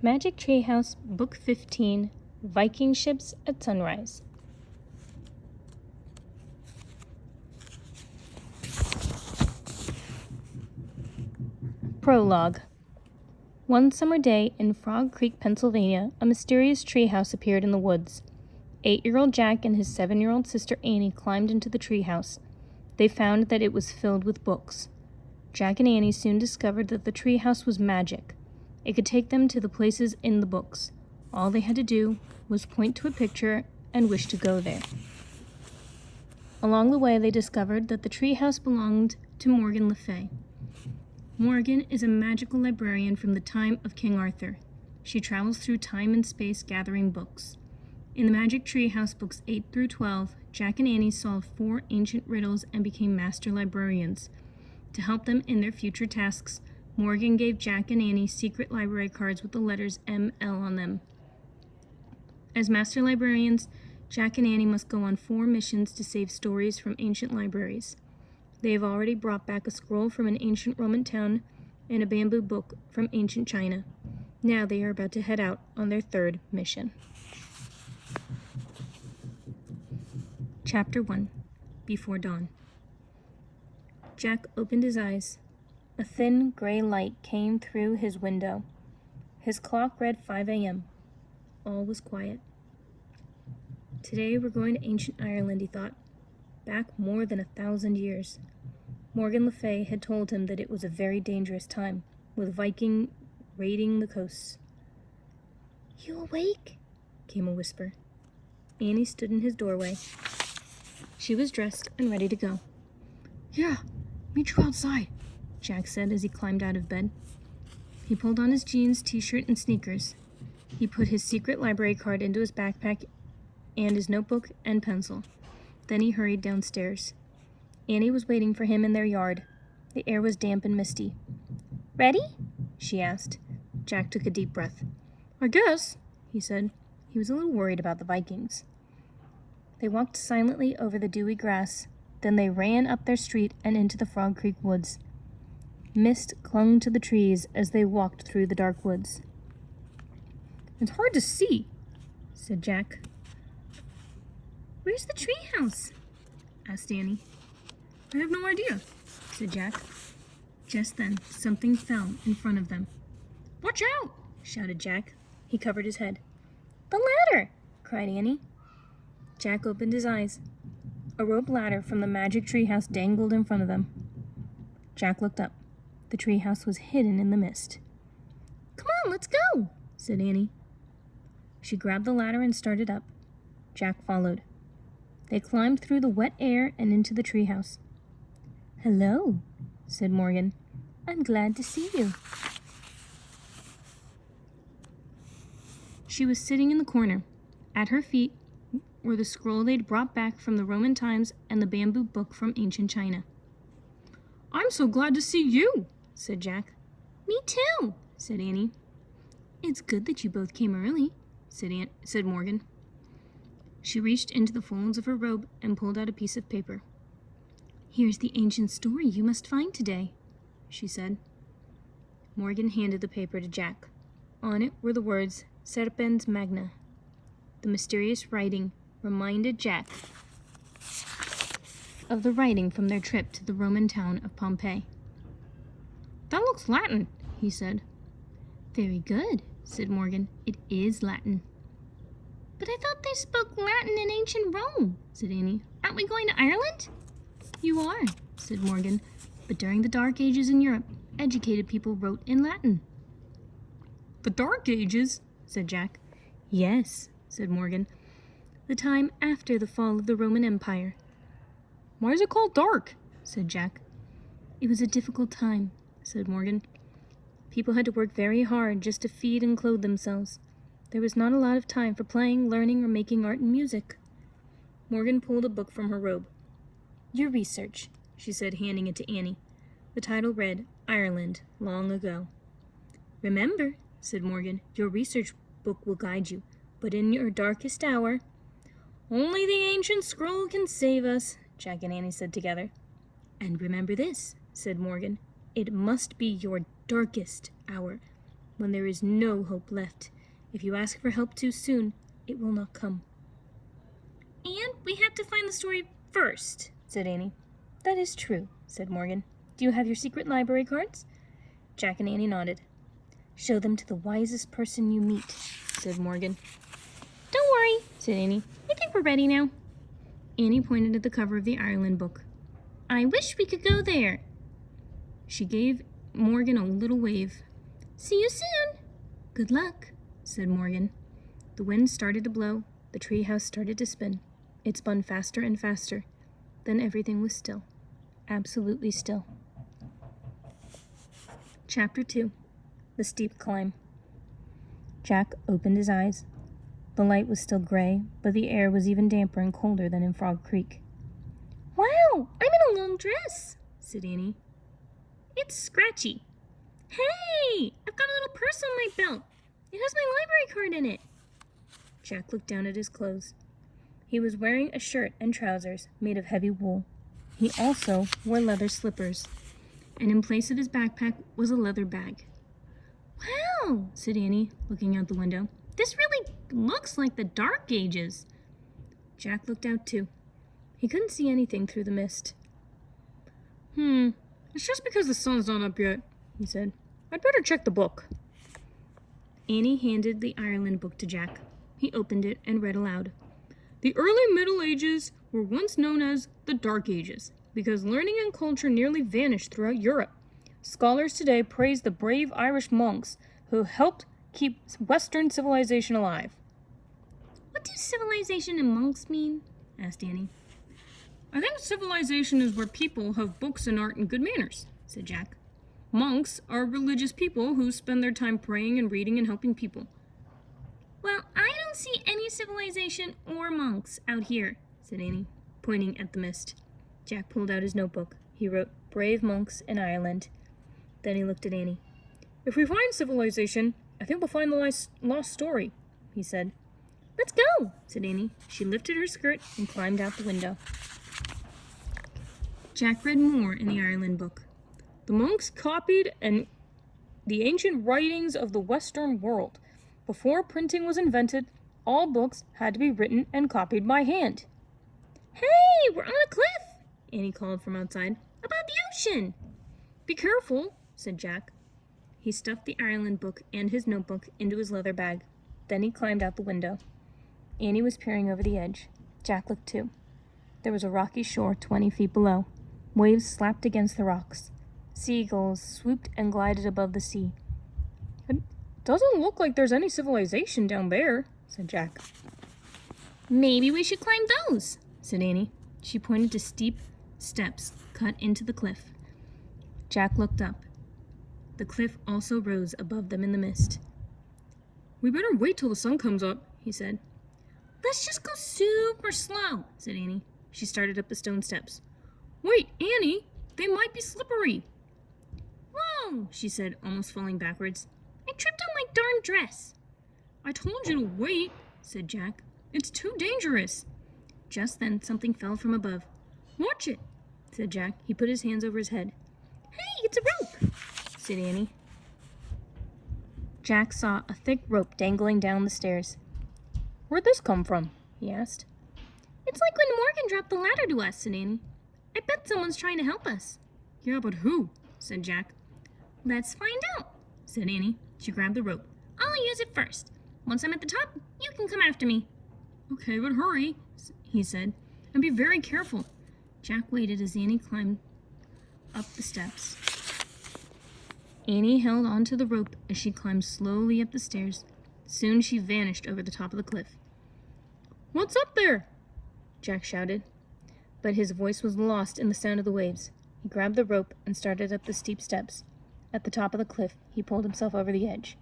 Magic Treehouse, Book 15, Viking Ships at Sunrise. Prologue. One summer day in Frog Creek, Pennsylvania, a mysterious treehouse appeared in the woods. 8-year-old Jack and his 7-year-old sister Annie climbed into the treehouse. They found that it was filled with books. Jack and Annie soon discovered that the treehouse was magic. It could take them to the places in the books. All they had to do was point to a picture and wish to go there. Along the way, they discovered that the treehouse belonged to Morgan Le Fay. Morgan is a magical librarian from the time of King Arthur. She travels through time and space gathering books. In the Magic Treehouse books 8 through 12, Jack and Annie solved 4 ancient riddles and became master librarians. To help them in their future tasks, Morgan gave Jack and Annie secret library cards with the letters M.L. on them. As master librarians, Jack and Annie must go on 4 missions to save stories from ancient libraries. They have already brought back a scroll from an ancient Roman town and a bamboo book from ancient China. Now they are about to head out on their 3rd mission. Chapter 1. Before Dawn. Jack opened his eyes. A thin, gray light came through his window. His clock read 5 a.m. All was quiet. Today we're going to ancient Ireland, he thought. Back more than 1,000 years. Morgan Le Fay had told him that it was a very dangerous time, with Viking raiding the coasts. "You awake?" came a whisper. Annie stood in his doorway. She was dressed and ready to go. "Yeah, meet you outside," Jack said as he climbed out of bed. He pulled on his jeans, t-shirt, and sneakers. He put his secret library card into his backpack and his notebook and pencil. Then he hurried downstairs. Annie was waiting for him in their yard. The air was damp and misty. "Ready?" she asked. Jack took a deep breath. "I guess," he said. He was a little worried about the Vikings. They walked silently over the dewy grass. Then they ran up their street and into the Frog Creek woods. Mist clung to the trees as they walked through the dark woods. "It's hard to see," said Jack. "Where's the treehouse?" asked Annie. "I have no idea," said Jack. Just then, something fell in front of them. "Watch out!" shouted Jack. He covered his head. "The ladder!" cried Annie. Jack opened his eyes. A rope ladder from the magic treehouse dangled in front of them. Jack looked up. The treehouse was hidden in the mist. "Come on, let's go," said Annie. She grabbed the ladder and started up. Jack followed. They climbed through the wet air and into the treehouse. "Hello," said Morgan. "I'm glad to see you." She was sitting in the corner. At her feet were the scroll they'd brought back from the Roman times and the bamboo book from ancient China. "I'm so glad to see you," said Jack. "Me too," said Annie. "It's good that you both came early," said Morgan. She reached into the folds of her robe and pulled out a piece of paper. "Here's the ancient story you must find today," she said. Morgan handed the paper to Jack. On it were the words Serpens Magna. The mysterious writing reminded Jack of the writing from their trip to the Roman town of Pompeii. "That looks Latin," he said. "Very good," said Morgan. "It is Latin." "But I thought they spoke Latin in ancient Rome," said Annie. "Aren't we going to Ireland?" "You are," said Morgan. "But during the Dark Ages in Europe, educated people wrote in Latin." "The Dark Ages?" said Jack. "Yes," said Morgan. "The time after the fall of the Roman Empire." "Why is it called dark?" said Jack. "It was a difficult time," said Morgan. "People had to work very hard just to feed and clothe themselves. There was not a lot of time for playing, learning, or making art and music." Morgan pulled a book from her robe. "Your research," she said, handing it to Annie. The title read, Ireland, Long Ago. "Remember," said Morgan, "your research book will guide you, but in your darkest hour—" "Only the ancient scroll can save us," Jack and Annie said together. "And remember this," said Morgan, "it must be your darkest hour. when there is no hope left. If you ask for help too soon, it will not come." "And we have to find the story first," said Annie. "That is true," said Morgan. "Do you have your secret library cards?" Jack and Annie nodded. "Show them to the wisest person you meet," said Morgan. "Don't worry," said Annie. "I think we're ready now." Annie pointed at the cover of the Ireland book. "I wish we could go there." She gave Morgan a little wave. "See you soon." "Good luck," said Morgan. The wind started to blow. The treehouse started to spin. It spun faster and faster. Then everything was still. Absolutely still. Chapter 2. The Steep Climb. Jack opened his eyes. The light was still gray, but the air was even damper and colder than in Frog Creek. "Wow, I'm in a long dress," said Annie. "It's scratchy." "Hey, I've got a little purse on my belt. It has my library card in it." Jack looked down at his clothes. He was wearing a shirt and trousers made of heavy wool. He also wore leather slippers, and in place of his backpack was a leather bag. "Wow," said Annie, looking out the window. "This really looks like the Dark Ages." Jack looked out too. He couldn't see anything through the mist. It's just because the sun's not up yet," he said. "I'd better check the book." Annie handed the Ireland book to Jack. He opened it and read aloud. "The early Middle Ages were once known as the Dark Ages because learning and culture nearly vanished throughout Europe. Scholars today praise the brave Irish monks who helped keep Western civilization alive." "What do civilization and monks mean?" asked Annie. "I think civilization is where people have books and art and good manners," said Jack. "Monks are religious people who spend their time praying and reading and helping people." "Well, I don't see any civilization or monks out here," said Annie, pointing at the mist. Jack pulled out his notebook. He wrote, "Brave monks in Ireland." Then he looked at Annie. "If we find civilization, I think we'll find the lost story," he said. "Let's go," said Annie. She lifted her skirt and climbed out the window. Jack read more in the Ireland book. "The monks copied the ancient writings of the Western world. Before printing was invented, all books had to be written and copied by hand." "Hey, we're on a cliff," Annie called from outside. "About the ocean." "Be careful," said Jack. He stuffed the Ireland book and his notebook into his leather bag. Then he climbed out the window. Annie was peering over the edge. Jack looked too. There was a rocky shore 20 feet below. Waves slapped against the rocks. Seagulls swooped and glided above the sea. "It doesn't look like there's any civilization down there," said Jack. "Maybe we should climb those," said Annie. She pointed to steep steps cut into the cliff. Jack looked up. The cliff also rose above them in the mist. "We better wait till the sun comes up," he said. "Let's just go super slow," said Annie. She started up the stone steps. "Wait, Annie, they might be slippery." "Whoa," she said, almost falling backwards. "I tripped on my darn dress." "I told you to wait," said Jack. "It's too dangerous." Just then something fell from above. "Watch it," said Jack. He put his hands over his head. "Hey, it's a rope," said Annie. Jack saw a thick rope dangling down the stairs. "Where'd this come from?" he asked. "It's like when Morgan dropped the ladder to us," said Annie. "I bet someone's trying to help us." "Yeah, but who?" said Jack. "Let's find out," said Annie. She grabbed the rope. "I'll use it first. Once I'm at the top, you can come after me." "Okay, but hurry," he said, "and be very careful." Jack waited as Annie climbed up the steps. Annie held onto the rope as she climbed slowly up the stairs. Soon she vanished over the top of the cliff. "What's up there?" Jack shouted. But his voice was lost in the sound of the waves. He grabbed the rope and started up the steep steps. At the top of the cliff, he pulled himself over the edge.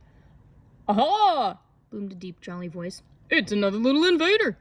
"Aha!" boomed a deep, jolly voice. "It's another little invader!"